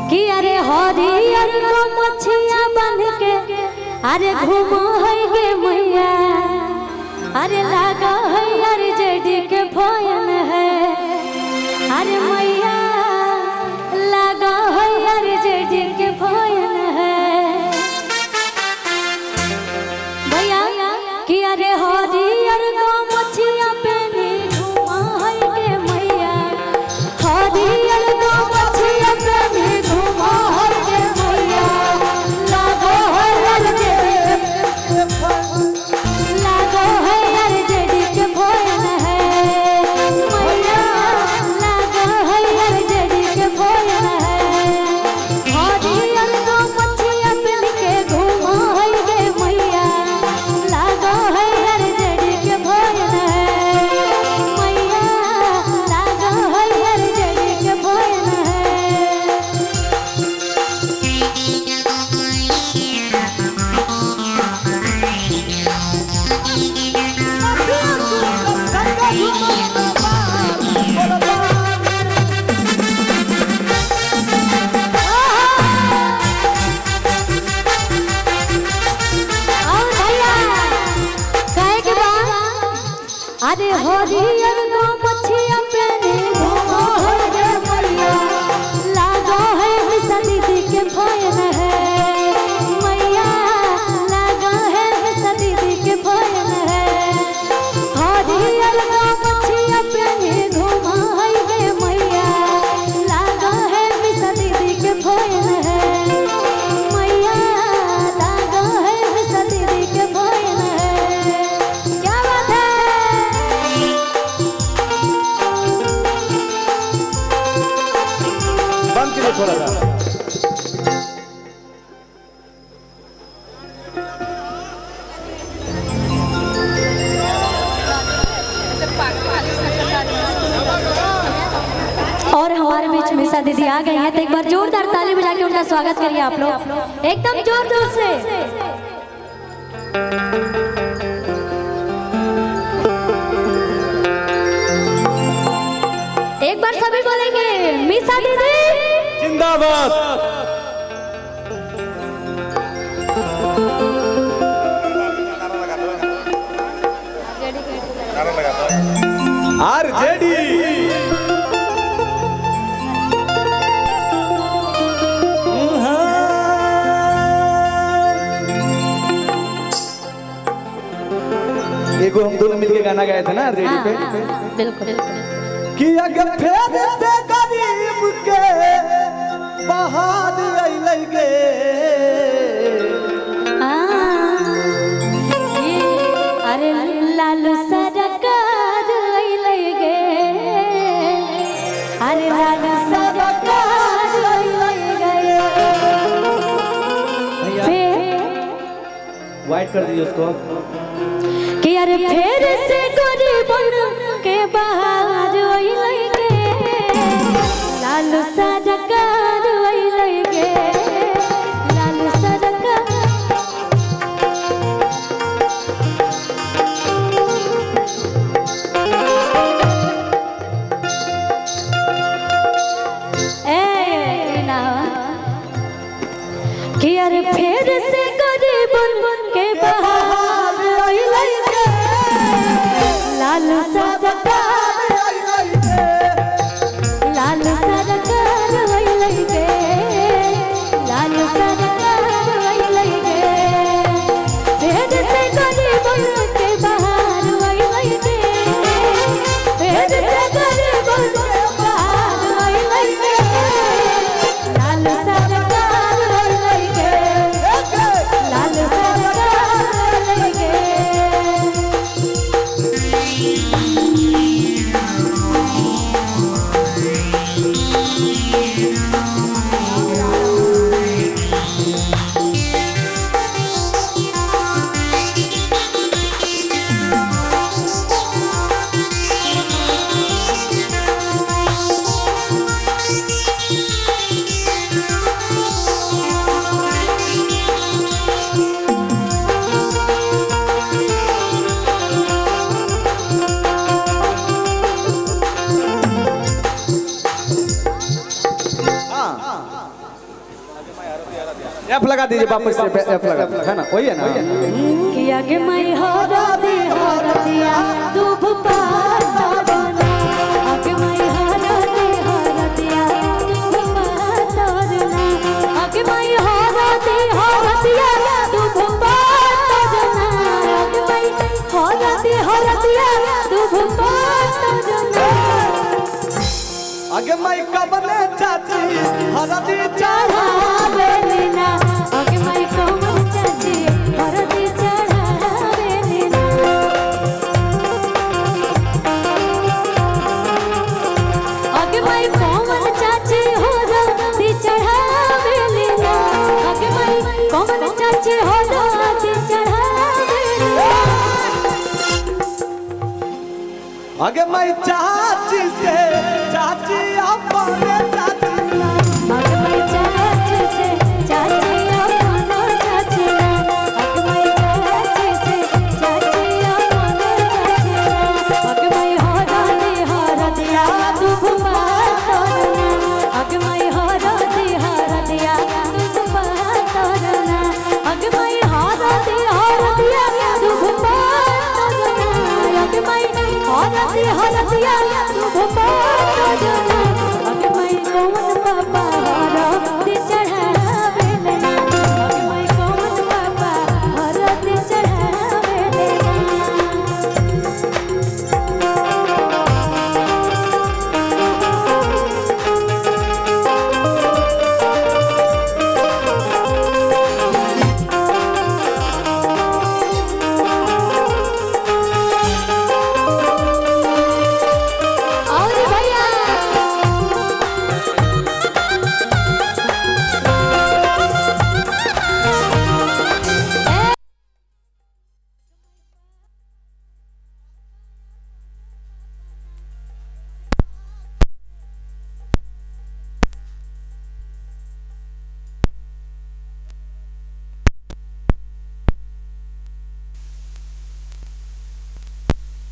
कि अरे हरियर को मछिया बन के अरे घूमो है गे मैया अरे लगा है अरे जेडी के फोन है अरे मैया लगा है अरे जेडी के फोन है भैया कि अरे हरियर को मछिया पहने घूमो है गे मैया हरियर को मछिया पहने घूमो है गे मैया लगा है अरे लागो है यार जेडी के फोन है मैया लागो है यार जेडी के फोन है हरियर को मछिया पहन के घूमो है गे मैया लागो है यार जेडी के फोन है मैया लागो है यार जेडी के फोन है अरे हरियर को मछिया पहने घूमो है गे मैया लागो है मिसा दीदी के फोन है मैया लागो है मिसा दीदी के फोन है हरियर को मछिया पहने घूमो है गे मैया लागो है मिसा दीदी के फोन है मैया लागो है मिसा दीदी के फोन है क्या बात है बंद कीजिए थोड़ा सा। और हमारे बीच मिसा दीदी आ गई हैं तो एक बार जोरदार ताली बजा के उनका स्वागत करिए आप लोग एकदम जोर जोर से। एक बार सभी बोलेंगे मिसा दीदी जिंदाबाद। आरजेडी एगो हम दोनों मिलके गाना गाए थे ना आरजेडी पे। बिल्कुल कि अगर फेर से गरीब के बहार अइलै गे अरे लालू सरकार अइलै गे अरे लालू सरकार अइलै गे वाइट कर दीजिए उसको। कि अरे फेर से गरीबन के बहार अइलै गे लालू सरकार अइलै गे लालू सरकार कि अरे फेर से गरीबन के बहार अइलै गे लालू सरकार लालू सरकार अइलै गे लालू सरकार अइलै गे फेर से गरीबन के बहार अइलै गे फेर से गरीबन के बहार अइलै गे लालू सरकार अइलै गे लालू सरकार अइलै गे एफ लगा दीजिए वापस से एफ लगा है ना वही है ना किया के मैं हरदिया दूब पाता बना आके मैं हरदिया दूब पाता बना आके मैं हरदिया दूब पाता बना आके मैं हरदिया दूब पाता बना आगे मैं कबले चाची हरदी चढ़ावे लेना आगे मैं कमल चाची हरदी चढ़ावे लेना आगे मैं कमल चाची हरदी चढ़ावे लेना आगे मैं कमल चाची हरदी चढ़ावे लेना आगे मैं चाची से